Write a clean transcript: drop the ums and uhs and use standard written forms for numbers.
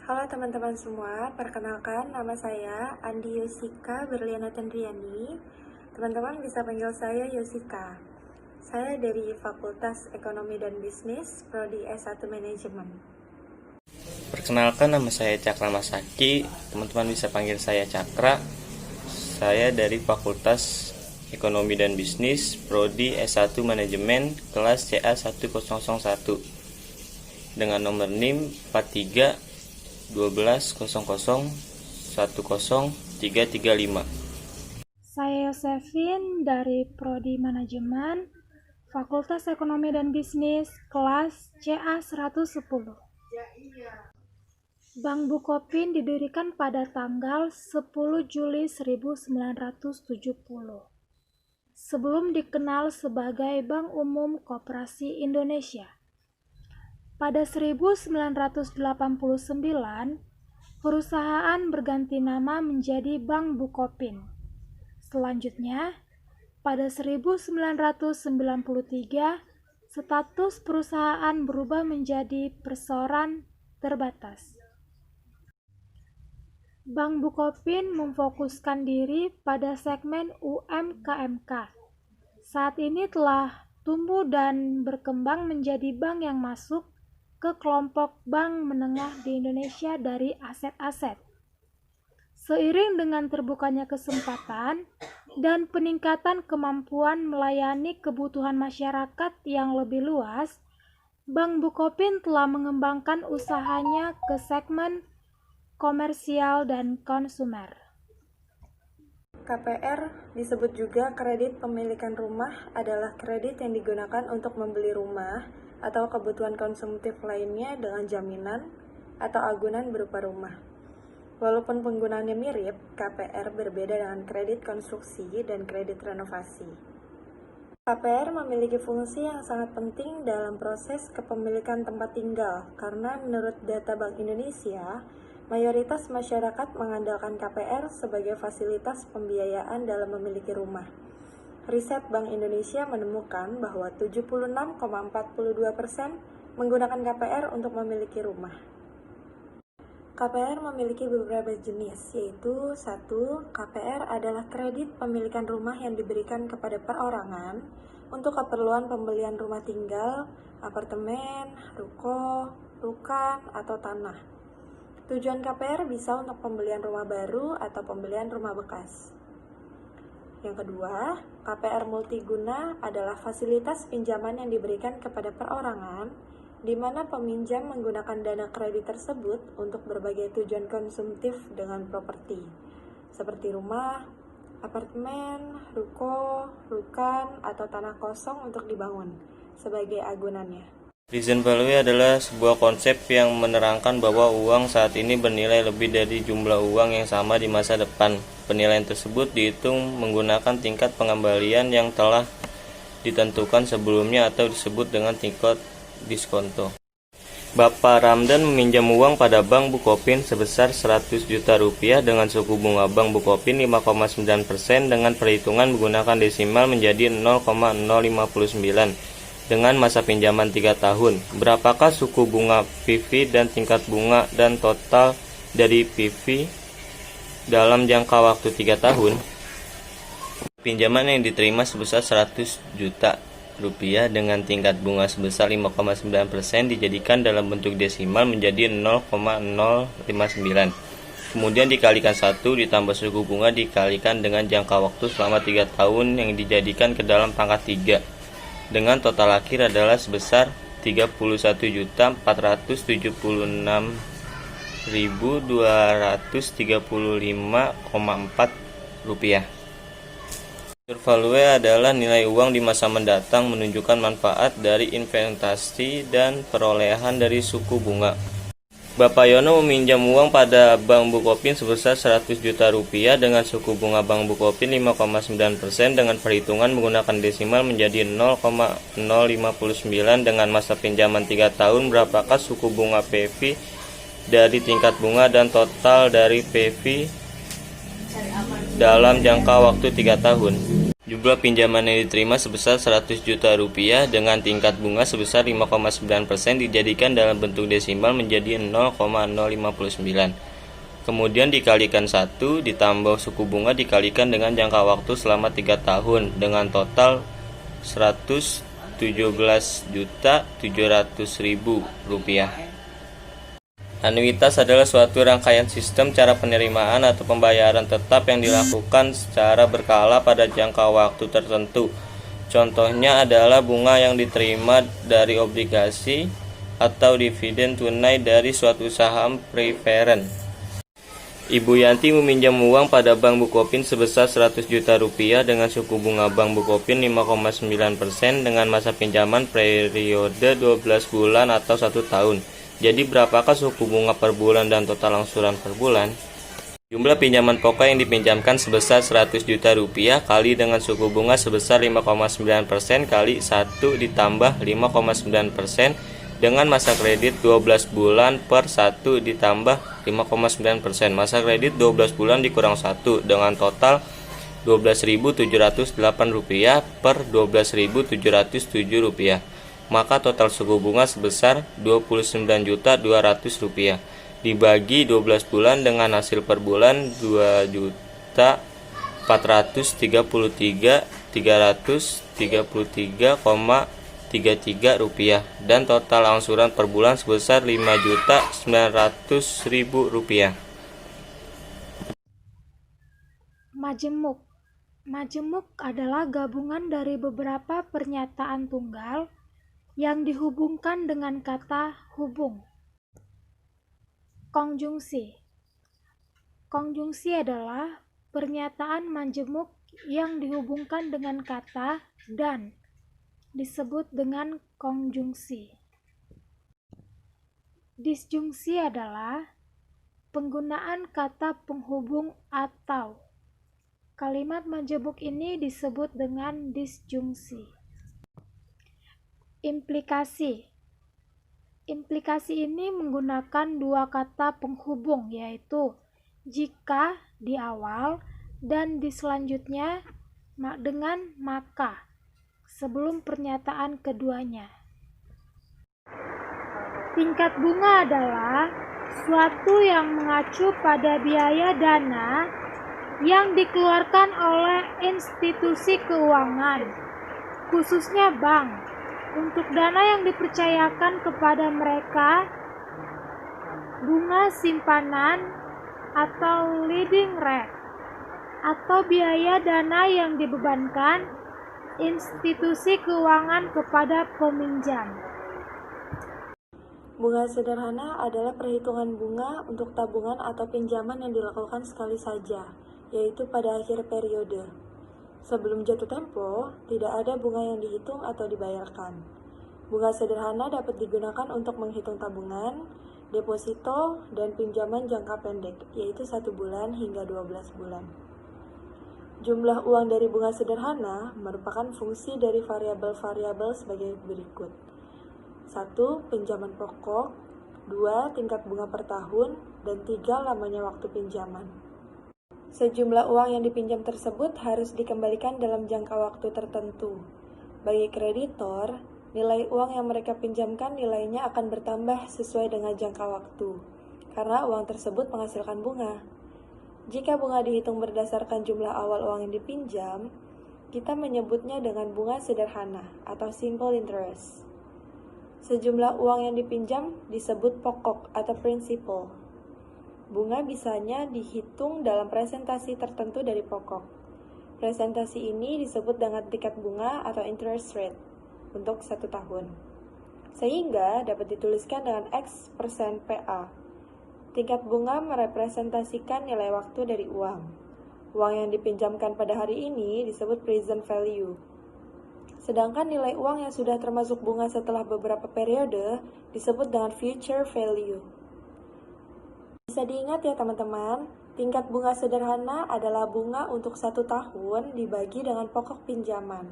Halo teman-teman semua, perkenalkan nama saya Andi Yosika Berliana Tendriani. Teman-teman bisa panggil saya Yosika. Saya dari Fakultas Ekonomi dan Bisnis, Prodi S1 Manajemen. Perkenalkan, nama saya Cakra Masaki. Teman-teman bisa panggil saya Cakra. Saya dari Fakultas Ekonomi dan Bisnis, Prodi S1 Manajemen, kelas CA 1001 dengan nomor NIM 43 12 00 10335. Saya Yosefin dari Prodi Manajemen, Fakultas Ekonomi dan Bisnis, kelas CA 110. Bank Bukopin didirikan pada tanggal 10 Juli 1970. Sebelum dikenal sebagai Bank Umum Koperasi Indonesia. Pada 1989, perusahaan berganti nama menjadi Bank Bukopin. Selanjutnya, pada 1993, status perusahaan berubah menjadi perseroan terbatas. Bank Bukopin memfokuskan diri pada segmen UMKMK. Saat ini telah tumbuh dan berkembang menjadi bank yang masuk ke kelompok bank menengah di Indonesia dari aset-aset. Seiring dengan terbukanya kesempatan dan peningkatan kemampuan melayani kebutuhan masyarakat yang lebih luas, Bank Bukopin telah mengembangkan usahanya ke segmen komersial dan konsumer. KPR disebut juga kredit pemilikan rumah adalah kredit yang digunakan untuk membeli rumah atau kebutuhan konsumtif lainnya dengan jaminan atau agunan berupa rumah. Walaupun penggunaannya mirip, KPR berbeda dengan kredit konstruksi dan kredit renovasi. KPR memiliki fungsi yang sangat penting dalam proses kepemilikan tempat tinggal karena menurut data Bank Indonesia, mayoritas masyarakat mengandalkan KPR sebagai fasilitas pembiayaan dalam memiliki rumah. Riset Bank Indonesia menemukan bahwa 76,42% menggunakan KPR untuk memiliki rumah. KPR memiliki beberapa jenis, yaitu 1. KPR adalah kredit pemilikan rumah yang diberikan kepada perorangan untuk keperluan pembelian rumah tinggal, apartemen, ruko, rukan, atau tanah. Tujuan KPR bisa untuk pembelian rumah baru atau pembelian rumah bekas. Yang kedua, KPR multiguna adalah fasilitas pinjaman yang diberikan kepada perorangan, di mana peminjam menggunakan dana kredit tersebut untuk berbagai tujuan konsumtif dengan properti, seperti rumah, apartemen, ruko, rukan, atau tanah kosong untuk dibangun, sebagai agunannya. Present value adalah sebuah konsep yang menerangkan bahwa uang saat ini bernilai lebih dari jumlah uang yang sama di masa depan. Penilaian tersebut dihitung menggunakan tingkat pengembalian yang telah ditentukan sebelumnya atau disebut dengan tingkat diskonto. Bapak Ramdan meminjam uang pada Bank Bukopin sebesar 100 juta rupiah dengan suku bunga Bank Bukopin 5,9% dengan perhitungan menggunakan desimal menjadi 0,059 dengan masa pinjaman 3 tahun. Berapakah suku bunga PV dan tingkat bunga dan total dari PV dalam jangka waktu 3 tahun? Pinjaman yang diterima sebesar 100 juta rupiah dengan tingkat bunga sebesar 5,9% dijadikan dalam bentuk desimal menjadi 0,059. Kemudian dikalikan 1 ditambah suku bunga dikalikan dengan jangka waktu selama 3 tahun yang dijadikan ke dalam pangkat 3. Dengan total akhir adalah sebesar 31.476.235,4 rupiah. Value adalah nilai uang di masa mendatang menunjukkan manfaat dari investasi dan perolehan dari suku bunga. Bapak Yono meminjam uang pada Bank Bukopin sebesar 100 juta rupiah dengan suku bunga Bank Bukopin 5,9% dengan perhitungan menggunakan desimal menjadi 0,059 dengan masa pinjaman 3 tahun. Berapakah suku bunga PV dari tingkat bunga dan total dari PV dalam jangka waktu 3 tahun? Jumlah pinjaman yang diterima sebesar 100 juta rupiah dengan tingkat bunga sebesar 5,9% dijadikan dalam bentuk desimal menjadi 0,059. Kemudian dikalikan 1 ditambah suku bunga dikalikan dengan jangka waktu selama 3 tahun dengan total 117.700.000 rupiah. Anuitas adalah suatu rangkaian sistem cara penerimaan atau pembayaran tetap yang dilakukan secara berkala pada jangka waktu tertentu. Contohnya adalah bunga yang diterima dari obligasi atau dividen tunai dari suatu saham preferen. Ibu Yanti meminjam uang pada Bank Bukopin sebesar 100 juta rupiah dengan suku bunga Bank Bukopin 5,9% dengan masa pinjaman periode 12 bulan atau 1 tahun. Jadi berapakah suku bunga per bulan dan total angsuran per bulan? Jumlah pinjaman pokok yang dipinjamkan sebesar 100 juta rupiah kali dengan suku bunga sebesar 5,9% kali 1 ditambah 5,9% dengan masa kredit 12 bulan per 1 ditambah 5,9%. Masa kredit 12 bulan dikurang 1 dengan total Rp12.708 per Rp12.707. Maka total suku bunga sebesar Rp29.200 dibagi 12 bulan dengan hasil per bulan Rp2.433.333,33 dan total angsuran per bulan sebesar Rp5.900.000. Majemuk. Majemuk adalah gabungan dari beberapa pernyataan tunggal yang dihubungkan dengan kata hubung. Konjungsi. Konjungsi adalah pernyataan majemuk yang dihubungkan dengan kata dan, disebut dengan konjungsi. Disjungsi adalah penggunaan kata penghubung atau. Kalimat majemuk ini disebut dengan disjungsi. Implikasi. Implikasi ini menggunakan dua kata penghubung, yaitu jika di awal dan di selanjutnya dengan maka sebelum pernyataan keduanya. Tingkat bunga adalah suatu yang mengacu pada biaya dana yang dikeluarkan oleh institusi keuangan, khususnya bank, untuk dana yang dipercayakan kepada mereka. Bunga simpanan atau leading rate atau biaya dana yang dibebankan institusi keuangan kepada peminjam. Bunga sederhana adalah perhitungan bunga untuk tabungan atau pinjaman yang dilakukan sekali saja, yaitu pada akhir periode. Sebelum jatuh tempo, tidak ada bunga yang dihitung atau dibayarkan. Bunga sederhana dapat digunakan untuk menghitung tabungan, deposito, dan pinjaman jangka pendek, yaitu 1 bulan hingga 12 bulan. Jumlah uang dari bunga sederhana merupakan fungsi dari variabel-variabel sebagai berikut. 1. Pinjaman pokok, 2. Tingkat bunga per tahun, dan 3. Lamanya waktu pinjaman. Sejumlah uang yang dipinjam tersebut harus dikembalikan dalam jangka waktu tertentu. Bagi kreditor, nilai uang yang mereka pinjamkan nilainya akan bertambah sesuai dengan jangka waktu, karena uang tersebut menghasilkan bunga. Jika bunga dihitung berdasarkan jumlah awal uang yang dipinjam, kita menyebutnya dengan bunga sederhana atau simple interest. Sejumlah uang yang dipinjam disebut pokok atau principal. Bunga bisanya dihitung dalam presentasi tertentu dari pokok. Presentasi ini disebut dengan tingkat bunga atau interest rate untuk 1 tahun. Sehingga dapat dituliskan dengan X% PA. Tingkat bunga merepresentasikan nilai waktu dari uang. Uang yang dipinjamkan pada hari ini disebut present value. Sedangkan nilai uang yang sudah termasuk bunga setelah beberapa periode disebut dengan future value. Bisa diingat ya teman-teman, tingkat bunga sederhana adalah bunga untuk 1 tahun dibagi dengan pokok pinjaman.